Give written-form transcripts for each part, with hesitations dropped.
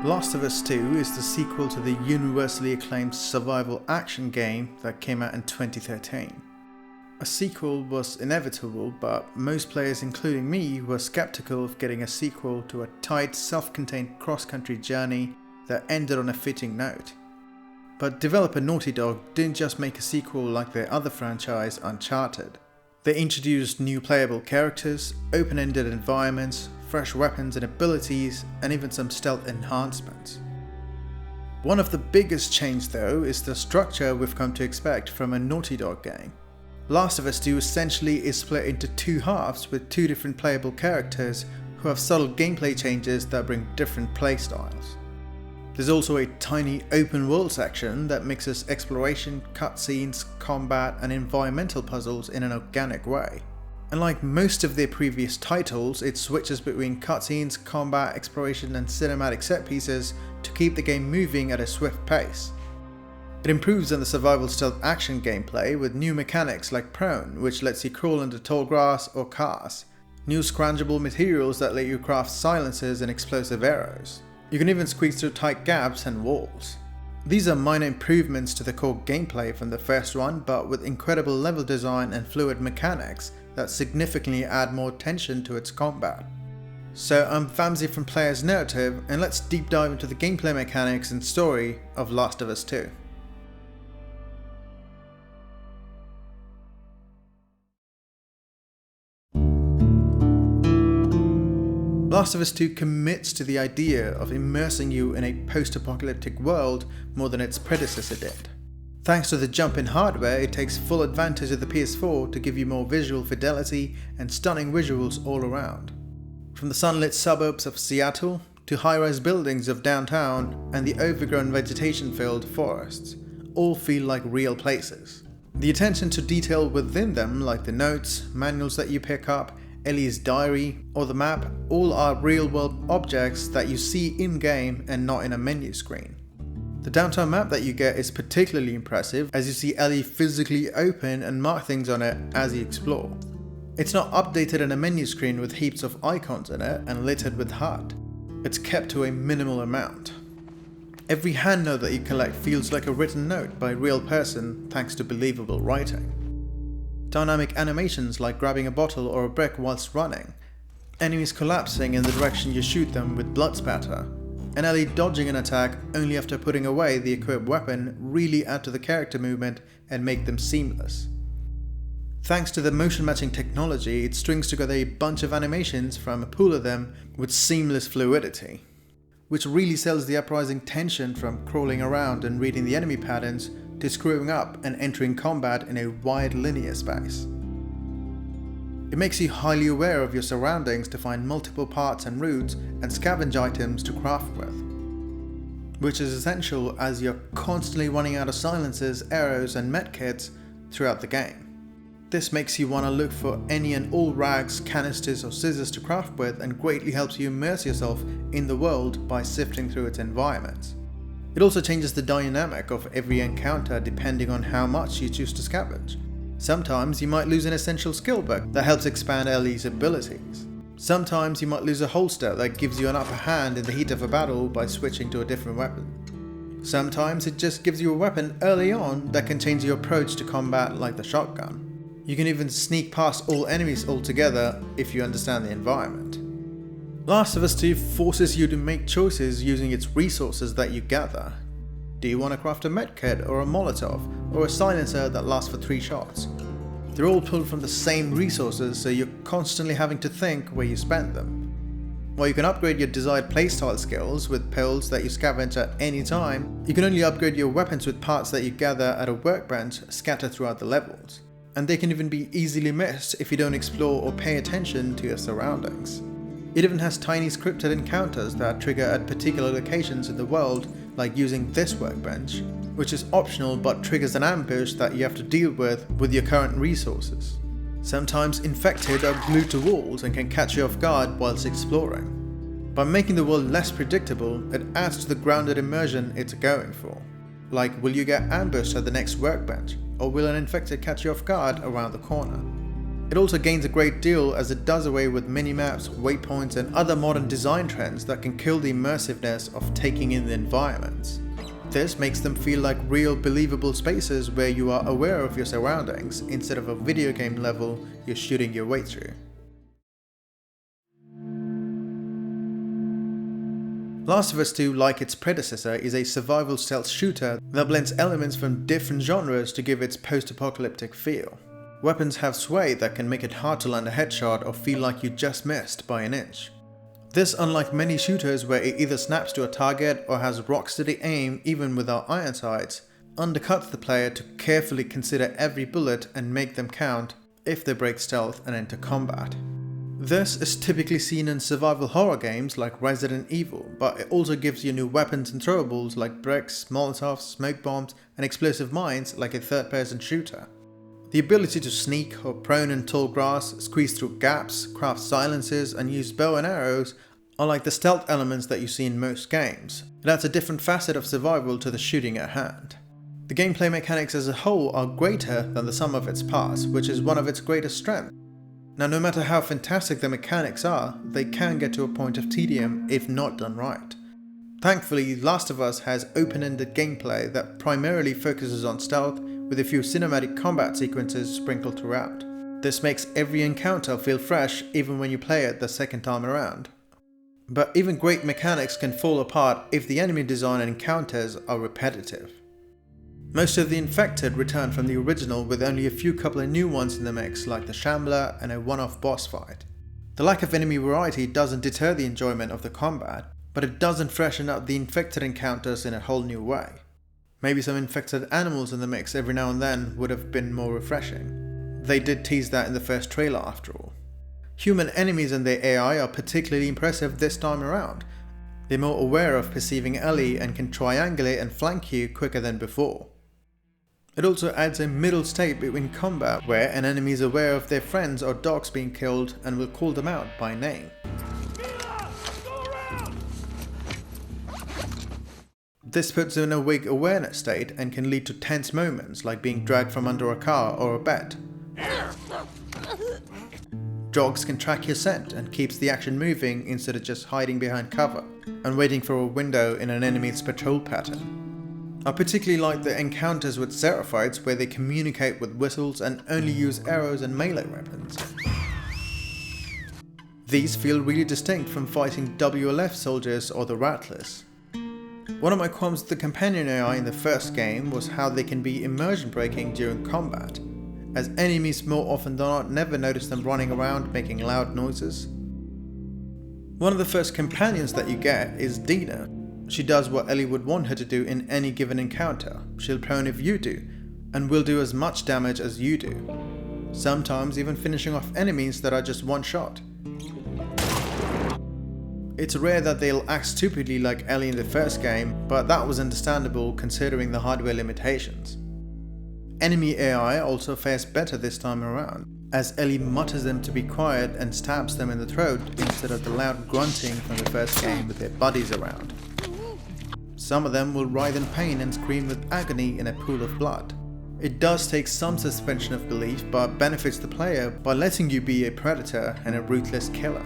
Last of Us 2 is the sequel to the universally acclaimed survival action game that came out in 2013. A sequel was inevitable, but most players, including me, were skeptical of getting a sequel to a tight, self-contained cross-country journey that ended on a fitting note. But developer Naughty Dog didn't just make a sequel like their other franchise, Uncharted. They introduced new playable characters, open-ended environments, fresh weapons and abilities, and even some stealth enhancements. One of the biggest changes though is the structure we've come to expect from a Naughty Dog game. Last of Us 2 essentially is split into two halves with two different playable characters who have subtle gameplay changes that bring different playstyles. There's also a tiny open world section that mixes exploration, cutscenes, combat and environmental puzzles in an organic way. And like most of their previous titles, it switches between cutscenes, combat, exploration and cinematic set pieces to keep the game moving at a swift pace. It improves on the survival stealth action gameplay with new mechanics like prone, which lets you crawl under tall grass or cars, new scroungable materials that let you craft silencers and explosive arrows. You can even squeeze through tight gaps and walls. These are minor improvements to the core gameplay from the first one, but with incredible level design and fluid mechanics that significantly add more tension to its combat. So I'm Vamsy from Player's Narrative, and let's deep dive into the gameplay mechanics and story of Last of Us 2. Last of Us 2 commits to the idea of immersing you in a post-apocalyptic world more than its predecessor did. Thanks to the jump in hardware, it takes full advantage of the PS4 to give you more visual fidelity and stunning visuals all around. From the sunlit suburbs of Seattle to high-rise buildings of downtown and the overgrown vegetation-filled forests, all feel like real places. The attention to detail within them, like the notes, manuals that you pick up, Ellie's diary, or the map, all are real-world objects that you see in-game and not in a menu screen. The downtown map that you get is particularly impressive as you see Ellie physically open and mark things on it as you explore. It's not updated in a menu screen with heaps of icons in it and littered with HUD. It's kept to a minimal amount. Every hand note that you collect feels like a written note by a real person thanks to believable writing. Dynamic animations like grabbing a bottle or a brick whilst running, enemies collapsing in the direction you shoot them with blood spatter, and Ellie dodging an attack only after putting away the equipped weapon really add to the character movement and make them seamless. Thanks to the motion matching technology, it strings together a bunch of animations from a pool of them with seamless fluidity, which really sells the uprising tension from crawling around and reading the enemy patterns to screwing up and entering combat in a wide linear space. It makes you highly aware of your surroundings to find multiple parts and routes and scavenge items to craft with, which is essential as you're constantly running out of silencers, arrows and medkits throughout the game. This makes you want to look for any and all rags, canisters or scissors to craft with and greatly helps you immerse yourself in the world by sifting through its environments. It also changes the dynamic of every encounter depending on how much you choose to scavenge. Sometimes you might lose an essential skill book that helps expand Ellie's abilities. Sometimes you might lose a holster that gives you an upper hand in the heat of a battle by switching to a different weapon. Sometimes it just gives you a weapon early on that can change your approach to combat, like the shotgun. You can even sneak past all enemies altogether if you understand the environment. Last of Us 2 forces you to make choices using its resources that you gather. Do you want to craft a medkit or a Molotov or a silencer that lasts for 3 shots? They're all pulled from the same resources, so you're constantly having to think where you spend them. While you can upgrade your desired playstyle skills with pills that you scavenge at any time, you can only upgrade your weapons with parts that you gather at a workbench scattered throughout the levels. And they can even be easily missed if you don't explore or pay attention to your surroundings. It even has tiny scripted encounters that trigger at particular locations in the world, like using this workbench, which is optional but triggers an ambush that you have to deal with your current resources. Sometimes infected are glued to walls and can catch you off guard whilst exploring. By making the world less predictable, it adds to the grounded immersion it's going for. Like, will you get ambushed at the next workbench, or will an infected catch you off guard around the corner? It also gains a great deal as it does away with minimaps, waypoints and other modern design trends that can kill the immersiveness of taking in the environments. This makes them feel like real believable spaces where you are aware of your surroundings instead of a video game level you're shooting your way through. Last of Us 2, like its predecessor, is a survival stealth shooter that blends elements from different genres to give its post-apocalyptic feel. Weapons have sway that can make it hard to land a headshot or feel like you just missed by an inch. This, unlike many shooters where it either snaps to a target or has rock-steady aim even without iron sights, undercuts the player to carefully consider every bullet and make them count if they break stealth and enter combat. This is typically seen in survival horror games like Resident Evil, but it also gives you new weapons and throwables like bricks, molotovs, smoke bombs, and explosive mines like a third-person shooter. The ability to sneak, hop prone in tall grass, squeeze through gaps, craft silences, and use bow and arrows are like the stealth elements that you see in most games. It adds a different facet of survival to the shooting at hand. The gameplay mechanics as a whole are greater than the sum of its parts, which is one of its greatest strengths. Now, no matter how fantastic the mechanics are, they can get to a point of tedium if not done right. Thankfully, Last of Us has open-ended gameplay that primarily focuses on stealth with a few cinematic combat sequences sprinkled throughout. This makes every encounter feel fresh even when you play it the second time around. But even great mechanics can fall apart if the enemy design and encounters are repetitive. Most of the infected return from the original with only a few couple of new ones in the mix, like the Shambler and a one-off boss fight. The lack of enemy variety doesn't deter the enjoyment of the combat, but it doesn't freshen up the infected encounters in a whole new way. Maybe some infected animals in the mix every now and then would have been more refreshing. They did tease that in the first trailer after all. Human enemies and their AI are particularly impressive this time around. They're more aware of perceiving Ellie and can triangulate and flank you quicker than before. It also adds a middle state between combat where an enemy is aware of their friends or dogs being killed and will call them out by name. This puts them in a weak awareness state and can lead to tense moments like being dragged from under a car or a bed. Dogs can track your scent and keeps the action moving instead of just hiding behind cover and waiting for a window in an enemy's patrol pattern. I particularly like the encounters with Seraphites where they communicate with whistles and only use arrows and melee weapons. These feel really distinct from fighting WLF soldiers or the Rattlers. One of my qualms with the companion AI in the first game was how they can be immersion breaking during combat, as enemies more often than not never notice them running around making loud noises. One of the first companions that you get is Dina. She does what Ellie would want her to do in any given encounter. She'll prone if you do, and will do as much damage as you do. Sometimes even finishing off enemies that are just one shot. It's rare that they'll act stupidly like Ellie in the first game, but that was understandable considering the hardware limitations. Enemy AI also fares better this time around, as Ellie mutters them to be quiet and stabs them in the throat instead of the loud grunting from the first game with their buddies around. Some of them will writhe in pain and scream with agony in a pool of blood. It does take some suspension of belief, but benefits the player by letting you be a predator and a ruthless killer.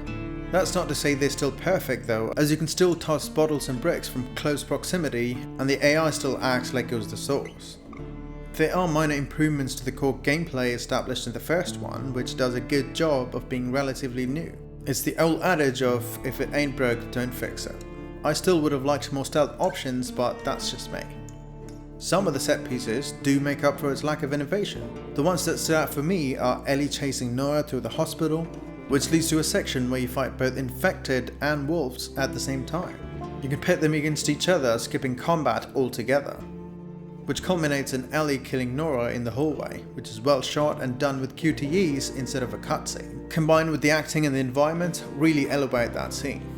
That's not to say they're still perfect though, as you can still toss bottles and bricks from close proximity and the AI still acts like it was the source. There are minor improvements to the core gameplay established in the first one, which does a good job of being relatively new. It's the old adage of, if it ain't broke, don't fix it. I still would have liked more stealth options, but that's just me. Some of the set pieces do make up for its lack of innovation. The ones that stood out for me are Ellie chasing Nora through the hospital, which leads to a section where you fight both infected and wolves at the same time. You can pit them against each other, skipping combat altogether, which culminates in Ellie killing Nora in the hallway, which is well shot and done with QTEs instead of a cutscene. Combined with the acting and the environment, really elevate that scene.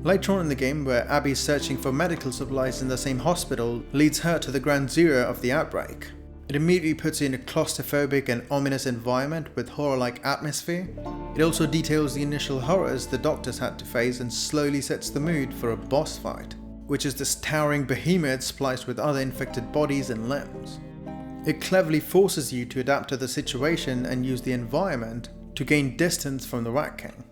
Later on in the game, where Abby's searching for medical supplies in the same hospital leads her to the ground zero of the outbreak. It immediately puts you in a claustrophobic and ominous environment with horror-like atmosphere. It also details the initial horrors the doctors had to face and slowly sets the mood for a boss fight, which is this towering behemoth spliced with other infected bodies and limbs. It cleverly forces you to adapt to the situation and use the environment to gain distance from the Rat King.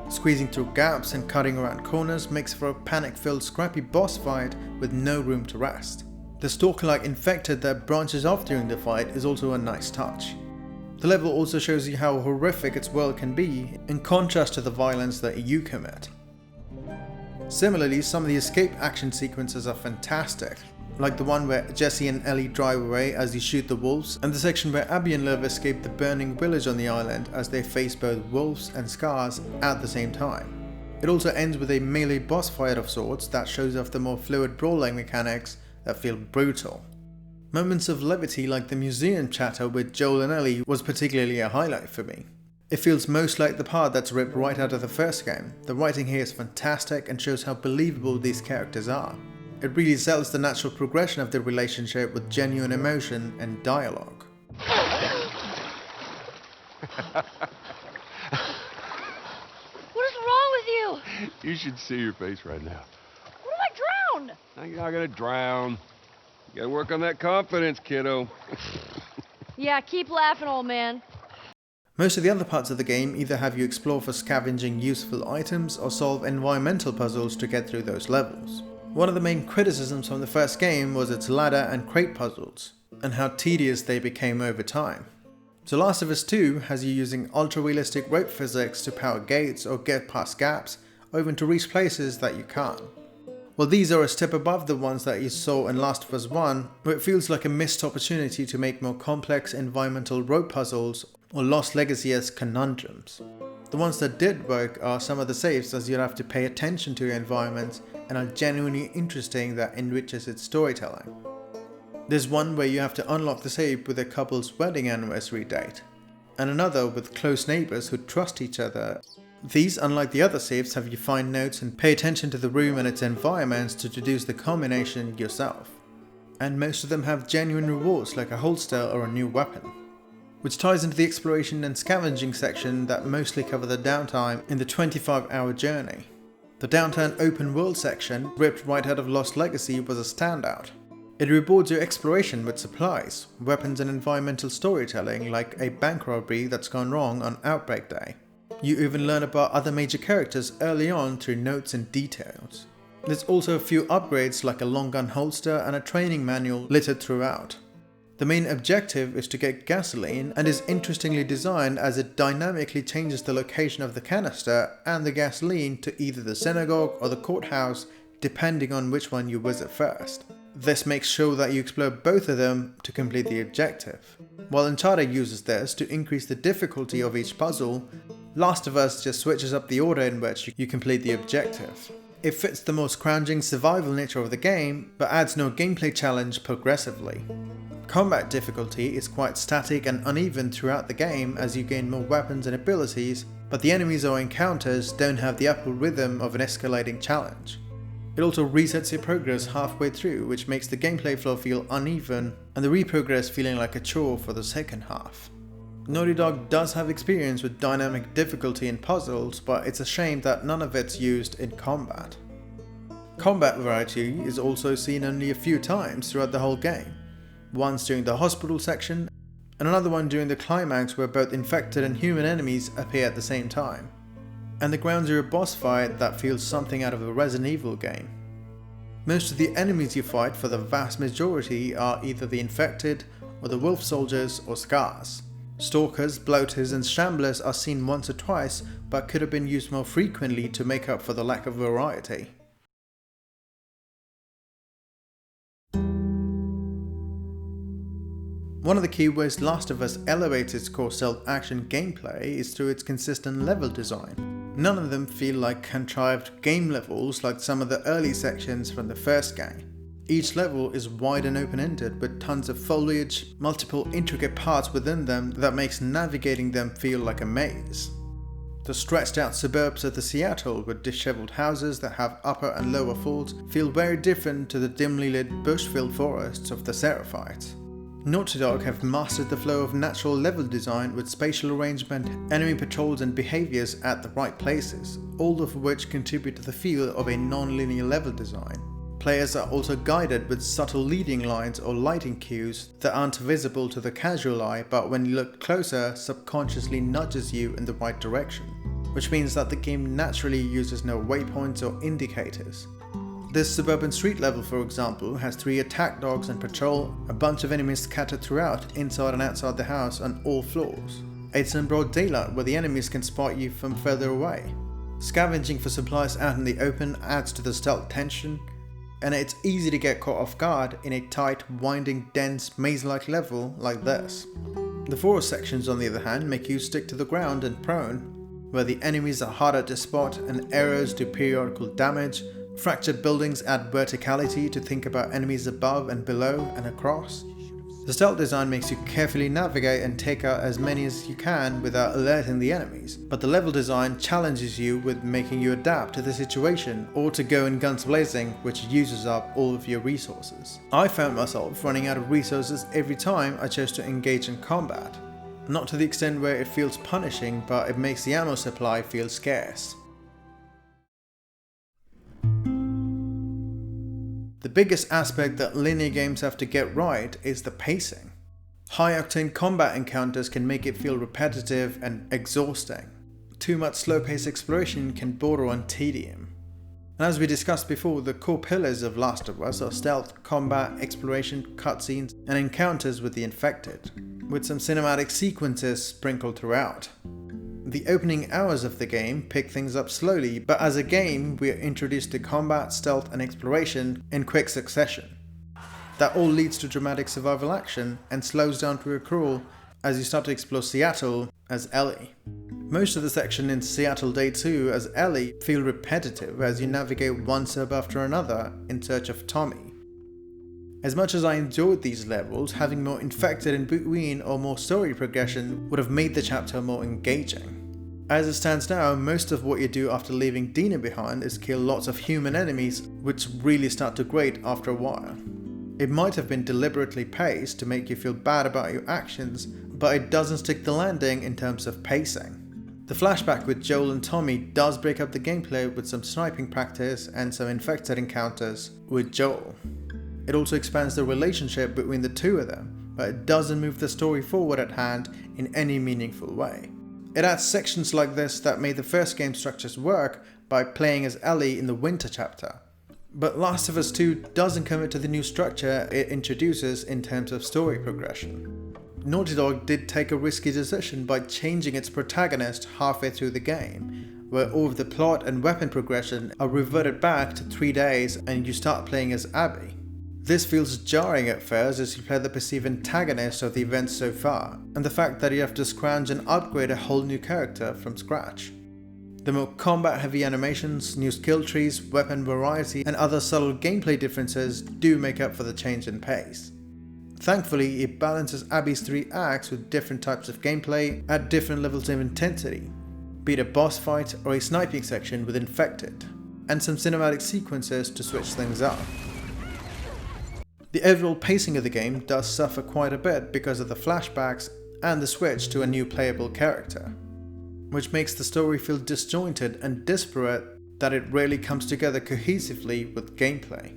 Squeezing through gaps and cutting around corners makes for a panic-filled scrappy boss fight with no room to rest. The stalker-like infected that branches off during the fight is also a nice touch. The level also shows you how horrific its world can be, in contrast to the violence that you commit. Similarly, some of the escape action sequences are fantastic, like the one where Jesse and Ellie drive away as you shoot the wolves, and the section where Abby and Liv escape the burning village on the island as they face both wolves and scars at the same time. It also ends with a melee boss fight of sorts that shows off the more fluid brawling mechanics that feel brutal. Moments of levity like the museum chatter with Joel and Ellie was particularly a highlight for me. It feels most like the part that's ripped right out of the first game. The writing here is fantastic and shows how believable these characters are. It really sells the natural progression of their relationship with genuine emotion and dialogue. What is wrong with you? You should see your face right now. What if I drown? Now you're not gonna drown. You gotta work on that confidence, kiddo. Yeah, keep laughing, old man. Most of the other parts of the game either have you explore for scavenging useful items or solve environmental puzzles to get through those levels. One of the main criticisms from the first game was its ladder and crate puzzles, and how tedious they became over time. The Last of Us 2 has you using ultra-realistic rope physics to power gates or get past gaps, or even to reach places that you can't. Well, these are a step above the ones that you saw in Last of Us 1, where it feels like a missed opportunity to make more complex environmental rope puzzles or Lost Legacy-esque conundrums. The ones that did work are some of the saves, as you'll have to pay attention to your environments and are genuinely interesting that enriches its storytelling. There's one where you have to unlock the save with a couple's wedding anniversary date, and another with close neighbours who trust each other. These, unlike the other saves, have you find notes and pay attention to the room and its environments to deduce the combination yourself. And most of them have genuine rewards like a holster or a new weapon. Which ties into the exploration and scavenging section that mostly cover the downtime in the 25-hour journey. The downtown open world section, ripped right out of Lost Legacy, was a standout. It rewards your exploration with supplies, weapons and environmental storytelling like a bank robbery that's gone wrong on Outbreak Day. You even learn about other major characters early on through notes and details. There's also a few upgrades like a long gun holster and a training manual littered throughout. The main objective is to get gasoline and is interestingly designed as it dynamically changes the location of the canister and the gasoline to either the synagogue or the courthouse depending on which one you visit first. This makes sure that you explore both of them to complete the objective. While Uncharted uses this to increase the difficulty of each puzzle, Last of Us just switches up the order in which you complete the objective. It fits the more scrounging survival nature of the game, but adds no gameplay challenge progressively. Combat difficulty is quite static and uneven throughout the game as you gain more weapons and abilities, but the enemies or encounters don't have the upward rhythm of an escalating challenge. It also resets your progress halfway through, which makes the gameplay flow feel uneven and the reprogress feeling like a chore for the second half. Naughty Dog does have experience with dynamic difficulty in puzzles, but it's a shame that none of it's used in combat. Combat variety is also seen only a few times throughout the whole game. Once during the hospital section, and another one during the climax where both infected and human enemies appear at the same time. And the Ground Zero boss fight that feels something out of a Resident Evil game. Most of the enemies you fight for the vast majority are either the infected, or the wolf soldiers, or scars. Stalkers, bloaters and shamblers are seen once or twice, but could have been used more frequently to make up for the lack of variety. One of the key ways Last of Us elevates its core stealth-action gameplay is through its consistent level design. None of them feel like contrived game levels like some of the early sections from the first game. Each level is wide and open-ended with tons of foliage, multiple intricate parts within them that makes navigating them feel like a maze. The stretched out suburbs of the Seattle with disheveled houses that have upper and lower falls feel very different to the dimly lit bush-filled forests of the Seraphites. Naughty Dog have mastered the flow of natural level design with spatial arrangement, enemy patrols and behaviors at the right places, all of which contribute to the feel of a non-linear level design. players are also guided with subtle leading lines or lighting cues that aren't visible to the casual eye, but when you look closer, subconsciously nudges you in the right direction, which means that the game naturally uses no waypoints or indicators. This suburban street level, for example, has 3 attack dogs on patrol, a bunch of enemies scattered throughout, inside and outside the house on all floors. It's in broad daylight where the enemies can spot you from further away. Scavenging for supplies out in the open adds to the stealth tension, and it's easy to get caught off guard in a tight, winding, dense, maze-like level like this. The forest sections, on the other hand, make you stick to the ground and prone, where the enemies are harder to spot and arrows do periodical damage. Fractured buildings add verticality to think about enemies above and below and across. The stealth design makes you carefully navigate and take out as many as you can without alerting the enemies, but the level design challenges you with making you adapt to the situation or to go in guns blazing, which uses up all of your resources. I found myself running out of resources every time I chose to engage in combat. Not to the extent where it feels punishing, but it makes the ammo supply feel scarce. The biggest aspect that linear games have to get right is the pacing. High-octane combat encounters can make it feel repetitive and exhausting. Too much slow-paced exploration can border on tedium. And as we discussed before, the core pillars of Last of Us are stealth, combat, exploration, cutscenes, and encounters with the infected, with some cinematic sequences sprinkled throughout. The opening hours of the game pick things up slowly, but as a game, we are introduced to combat, stealth, and exploration in quick succession. That all leads to dramatic survival action and slows down to a crawl as you start to explore Seattle as Ellie. Most of the section in Seattle Day 2 as Ellie feel repetitive as you navigate one sub after another in search of Tommy. As much as I enjoyed these levels, having more infected in between or more story progression would have made the chapter more engaging. As it stands now, most of what you do after leaving Dina behind is kill lots of human enemies, which really start to grate after a while. It might have been deliberately paced to make you feel bad about your actions, but it doesn't stick the landing in terms of pacing. The flashback with Joel and Tommy does break up the gameplay with some sniping practice and some infected encounters with Joel. It also expands the relationship between the two of them, but it doesn't move the story forward at hand in any meaningful way. It adds sections like this that made the first game structures work by playing as Ellie in the winter chapter. But Last of Us 2 doesn't commit to the new structure it introduces in terms of story progression. Naughty Dog did take a risky decision by changing its protagonist halfway through the game, where all of the plot and weapon progression are reverted back to 3 days and you start playing as Abby. This feels jarring at first as you play the perceived antagonist of the events so far, and the fact that you have to scrounge and upgrade a whole new character from scratch. The more combat-heavy animations, new skill trees, weapon variety, and other subtle gameplay differences do make up for the change in pace. Thankfully, it balances Abby's 3 acts with different types of gameplay at different levels of intensity, be it a boss fight or a sniping section with infected, and some cinematic sequences to switch things up. The overall pacing of the game does suffer quite a bit because of the flashbacks and the switch to a new playable character, which makes the story feel disjointed and disparate that it rarely comes together cohesively with gameplay.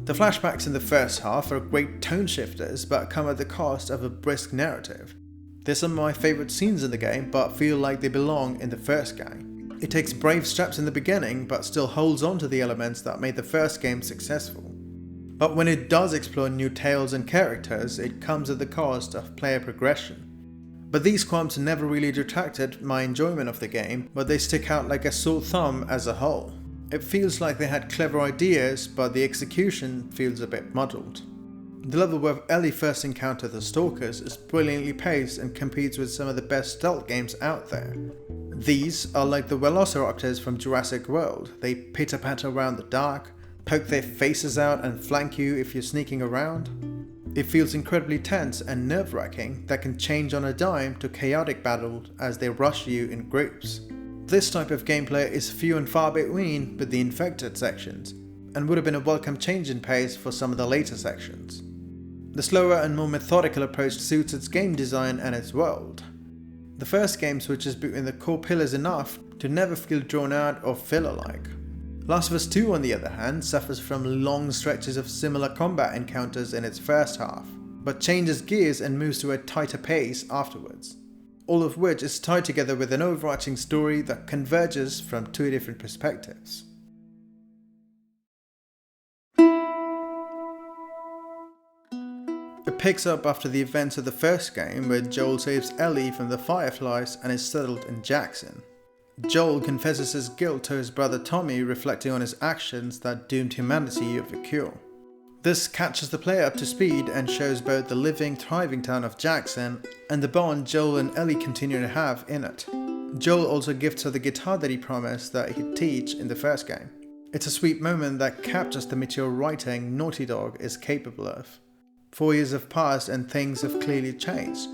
The flashbacks in the first half are great tone shifters but come at the cost of a brisk narrative. They're some of my favourite scenes in the game but feel like they belong in the first game. It takes brave steps in the beginning but still holds on to the elements that made the first game successful. But when it does explore new tales and characters, it comes at the cost of player progression. But these qualms never really detracted my enjoyment of the game, but they stick out like a sore thumb as a whole. It feels like they had clever ideas, but the execution feels a bit muddled. The level where Ellie first encounters the Stalkers is brilliantly paced and competes with some of the best stealth games out there. These are like the Velociraptors from Jurassic World. They pitter-patter around the dark, poke their faces out and flank you if you're sneaking around. It feels incredibly tense and nerve-wracking that can change on a dime to chaotic battle as they rush you in groups. This type of gameplay is few and far between with the infected sections, and would have been a welcome change in pace for some of the later sections. The slower and more methodical approach suits its game design and its world. The first game switches between the core pillars enough to never feel drawn out or filler-like. Last of Us 2, on the other hand, suffers from long stretches of similar combat encounters in its first half, but changes gears and moves to a tighter pace afterwards. All of which is tied together with an overarching story that converges from two different perspectives. It picks up after the events of the first game, where Joel saves Ellie from the Fireflies and is settled in Jackson. Joel confesses his guilt to his brother Tommy, reflecting on his actions that doomed humanity of a cure. This catches the player up to speed and shows both the living, thriving town of Jackson and the bond Joel and Ellie continue to have in it. Joel also gifts her the guitar that he promised that he'd teach in the first game. It's a sweet moment that captures the mature writing Naughty Dog is capable of. 4 years have passed and things have clearly changed.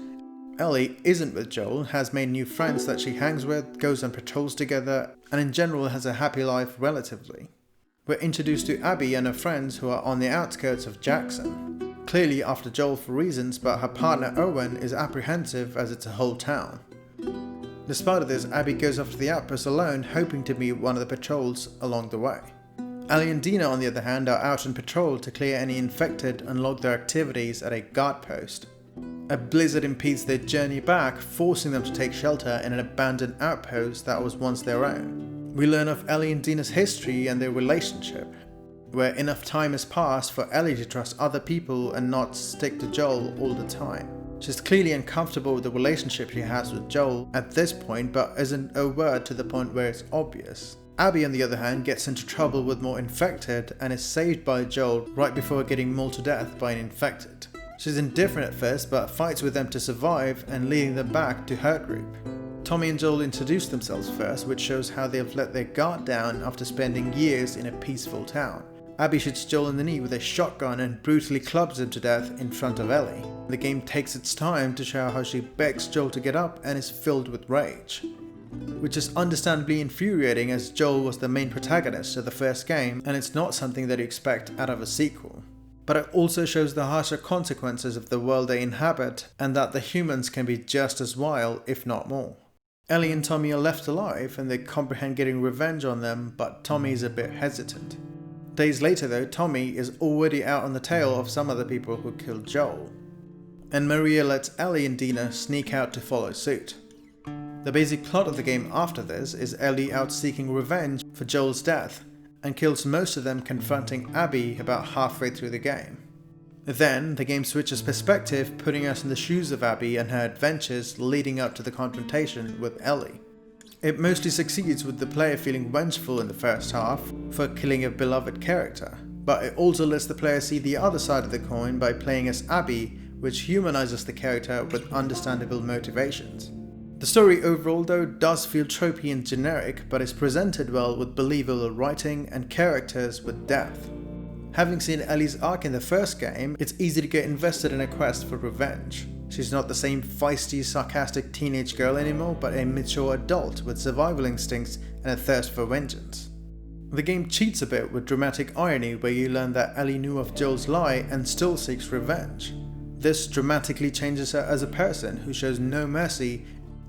Ellie isn't with Joel, has made new friends that she hangs with, goes on patrols together, and in general has a happy life relatively. We're introduced to Abby and her friends who are on the outskirts of Jackson. Clearly after Joel for reasons, but her partner Owen is apprehensive as it's a whole town. Despite this, Abby goes off to the outpost alone, hoping to meet one of the patrols along the way. Ellie and Dina, on the other hand, are out on patrol to clear any infected and log their activities at a guard post. A blizzard impedes their journey back, forcing them to take shelter in an abandoned outpost that was once their own. We learn of Ellie and Dina's history and their relationship, where enough time has passed for Ellie to trust other people and not stick to Joel all the time. She's clearly uncomfortable with the relationship she has with Joel at this point, but isn't overt to the point where it's obvious. Abby, on the other hand, gets into trouble with more infected and is saved by Joel right before getting mauled to death by an infected. She's indifferent at first, but fights with them to survive and leading them back to her group. Tommy and Joel introduce themselves first, which shows how they have let their guard down after spending years in a peaceful town. Abby shoots Joel in the knee with a shotgun and brutally clubs him to death in front of Ellie. The game takes its time to show how she begs Joel to get up and is filled with rage, which is understandably infuriating as Joel was the main protagonist of the first game and it's not something that you expect out of a sequel. But it also shows the harsher consequences of the world they inhabit and that the humans can be just as vile, if not more. Ellie and Tommy are left alive and they comprehend getting revenge on them, but Tommy is a bit hesitant. Days later though, Tommy is already out on the tail of some of the people who killed Joel, and Maria lets Ellie and Dina sneak out to follow suit. The basic plot of the game after this is Ellie out seeking revenge for Joel's death, and kills most of them, confronting Abby about halfway through the game. Then, the game switches perspective, putting us in the shoes of Abby and her adventures leading up to the confrontation with Ellie. It mostly succeeds with the player feeling vengeful in the first half for killing a beloved character, but it also lets the player see the other side of the coin by playing as Abby, which humanizes the character with understandable motivations. The story overall though does feel tropey and generic, but is presented well with believable writing and characters with depth. Having seen Ellie's arc in the first game, it's easy to get invested in a quest for revenge. She's not the same feisty, sarcastic teenage girl anymore, but a mature adult with survival instincts and a thirst for vengeance. The game cheats a bit with dramatic irony where you learn that Ellie knew of Joel's lie and still seeks revenge. This dramatically changes her as a person who shows no mercy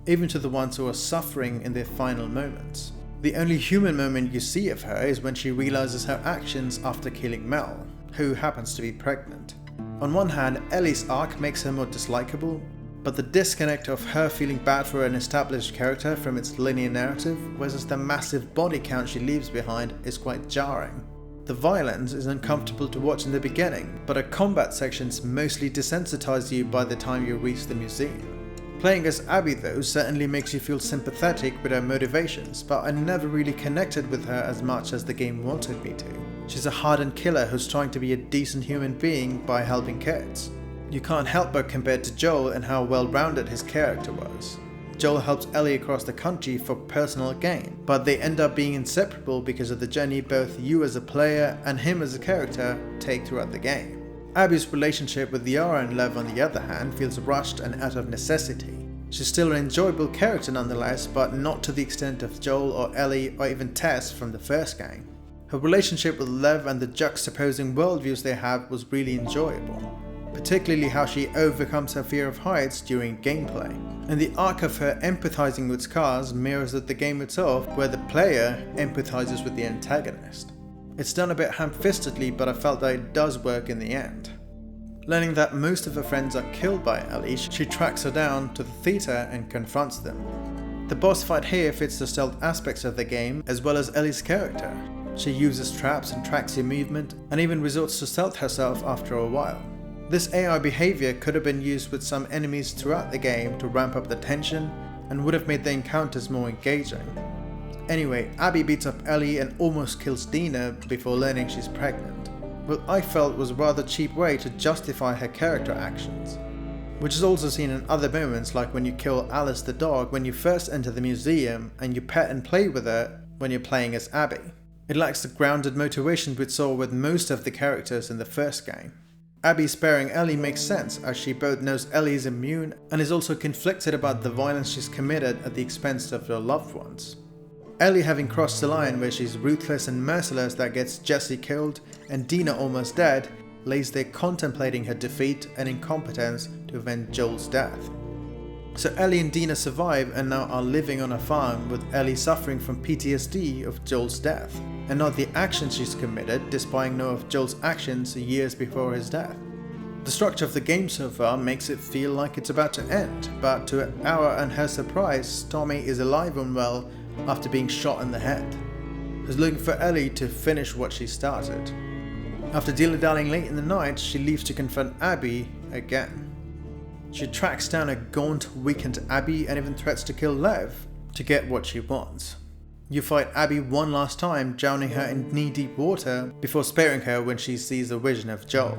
even to the ones who are suffering in their final moments. The only human moment you see of her is when she realizes her actions after killing Mel, who happens to be pregnant. On one hand, Ellie's arc makes her more dislikable, but the disconnect of her feeling bad for an established character from its linear narrative versus the massive body count she leaves behind is quite jarring. The violence is uncomfortable to watch in the beginning, but her combat sections mostly desensitize you by the time you reach the museum. Playing as Abby though certainly makes you feel sympathetic with her motivations, but I never really connected with her as much as the game wanted me to. She's a hardened killer who's trying to be a decent human being by helping kids. You can't help but compare to Joel and how well-rounded his character was. Joel helps Ellie across the country for personal gain, but they end up being inseparable because of the journey both you as a player and him as a character take throughout the game. Abby's relationship with Yara and Lev, on the other hand, feels rushed and out of necessity. She's still an enjoyable character nonetheless, but not to the extent of Joel or Ellie or even Tess from the first game. Her relationship with Lev and the juxtaposing worldviews they have was really enjoyable. particularly how she overcomes her fear of heights during gameplay. And the arc of her empathizing with scars mirrors the game itself, where the player empathizes with the antagonist. It's done a bit ham-fistedly, but I felt that it does work in the end. Learning that most of her friends are killed by Ellie, she tracks her down to the theater and confronts them. The boss fight here fits the stealth aspects of the game as well as Ellie's character. She uses traps and tracks your movement, and even resorts to stealth herself after a while. This AI behavior could have been used with some enemies throughout the game to ramp up the tension and would have made the encounters more engaging. Anyway, Abby beats up Ellie and almost kills Dina before learning she's pregnant. What I felt was a rather cheap way to justify her character actions, which is also seen in other moments, like when you kill Alice the dog when you first enter the museum and you pet and play with her when you're playing as Abby. It lacks the grounded motivation we saw with most of the characters in the first game. Abby sparing Ellie makes sense, as she both knows Ellie is immune and is also conflicted about the violence she's committed at the expense of her loved ones. Ellie having crossed the line where she's ruthless and merciless that gets Jesse killed and Dina almost dead, lays there contemplating her defeat and incompetence to avenge Joel's death. So Ellie and Dina survive and now are living on a farm, with Ellie suffering from PTSD of Joel's death, and not the actions she's committed, despite knowing of Joel's actions years before his death. The structure of the game so far makes it feel like it's about to end, but to our and her surprise, Tommy is alive and well after being shot in the head. Is looking for Ellie to finish what she started. After dilly-dallying late in the night, she leaves to confront Abby again. She tracks down a gaunt, weakened Abby and even threats to kill Lev to get what she wants. You fight Abby one last time, drowning her in knee-deep water before sparing her when she sees a vision of Joel.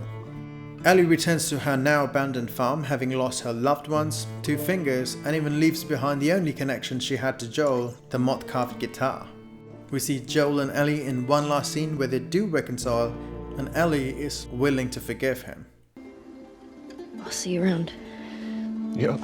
Ellie returns to her now abandoned farm, having lost her loved ones, 2 fingers, and even leaves behind the only connection she had to Joel, the moth-carved guitar. We see Joel and Ellie in one last scene where they do reconcile, and Ellie is willing to forgive him. I'll see you around. Yep.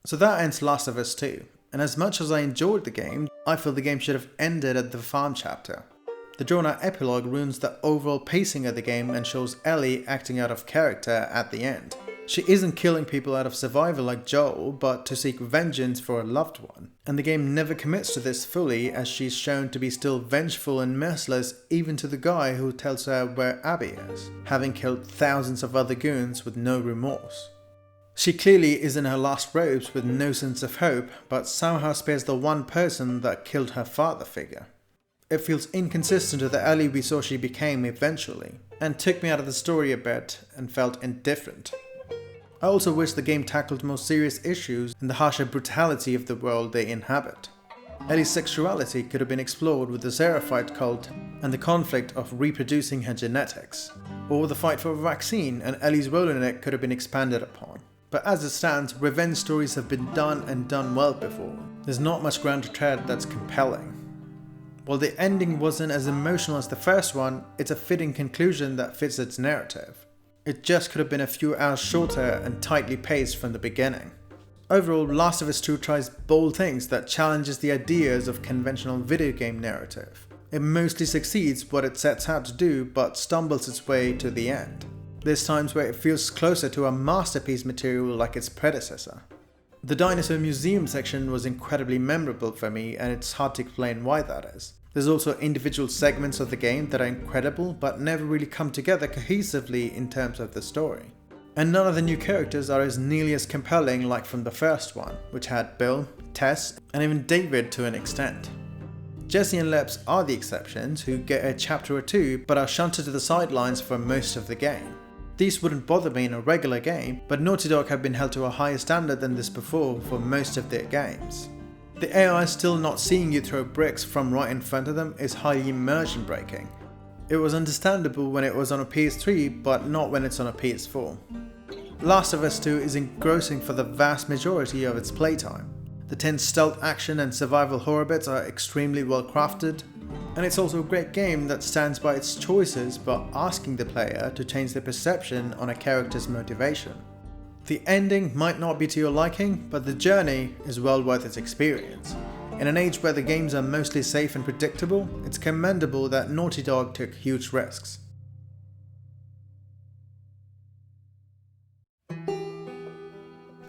So that ends Last of Us 2, and as much as I enjoyed the game, I feel the game should have ended at the farm chapter. The drawn-out epilogue ruins the overall pacing of the game and shows Ellie acting out of character at the end. She isn't killing people out of survival like Joel, but to seek vengeance for a loved one. And the game never commits to this fully, as she's shown to be still vengeful and merciless even to the guy who tells her where Abby is, having killed thousands of other goons with no remorse. She clearly is in her last ropes with no sense of hope, but somehow spares the one person that killed her father figure. It feels inconsistent to the Ellie we saw she became eventually, and took me out of the story a bit and felt indifferent. I also wish the game tackled more serious issues and the harsher brutality of the world they inhabit. Ellie's sexuality could have been explored with the Seraphite cult and the conflict of reproducing her genetics, or the fight for a vaccine and Ellie's role in it could have been expanded upon. But as it stands, revenge stories have been done and done well before. There's not much ground to tread that's compelling. While the ending wasn't as emotional as the first one, it's a fitting conclusion that fits its narrative. It just could have been a few hours shorter and tightly paced from the beginning. Overall, Last of Us 2 tries bold things that challenges the ideas of conventional video game narrative. It mostly succeeds what it sets out to do, but stumbles its way to the end. There's times where it feels closer to a masterpiece material like its predecessor. The dinosaur museum section was incredibly memorable for me, and it's hard to explain why that is. There's also individual segments of the game that are incredible but never really come together cohesively in terms of the story. And none of the new characters are as nearly as compelling like from the first one, which had Bill, Tess, and even David to an extent. Jesse and Leps are the exceptions, who get a chapter or two but are shunted to the sidelines for most of the game. These wouldn't bother me in a regular game, but Naughty Dog have been held to a higher standard than this before for most of their games. The AI still not seeing you throw bricks from right in front of them is highly immersion breaking. It was understandable when it was on a PS3, but not when it's on a PS4. Last of Us 2 is engrossing for the vast majority of its playtime. The tense stealth action and survival horror bits are extremely well crafted, and it's also a great game that stands by its choices but asking the player to change their perception on a character's motivation. The ending might not be to your liking, but the journey is well worth its experience. In an age where the games are mostly safe and predictable, it's commendable that Naughty Dog took huge risks.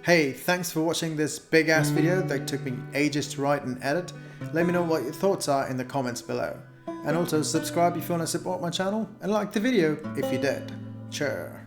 Hey, thanks for watching this big ass video that took me ages to write and edit. Let me know what your thoughts are in the comments below. And also subscribe if you want to support my channel, and like the video if you did. Sure.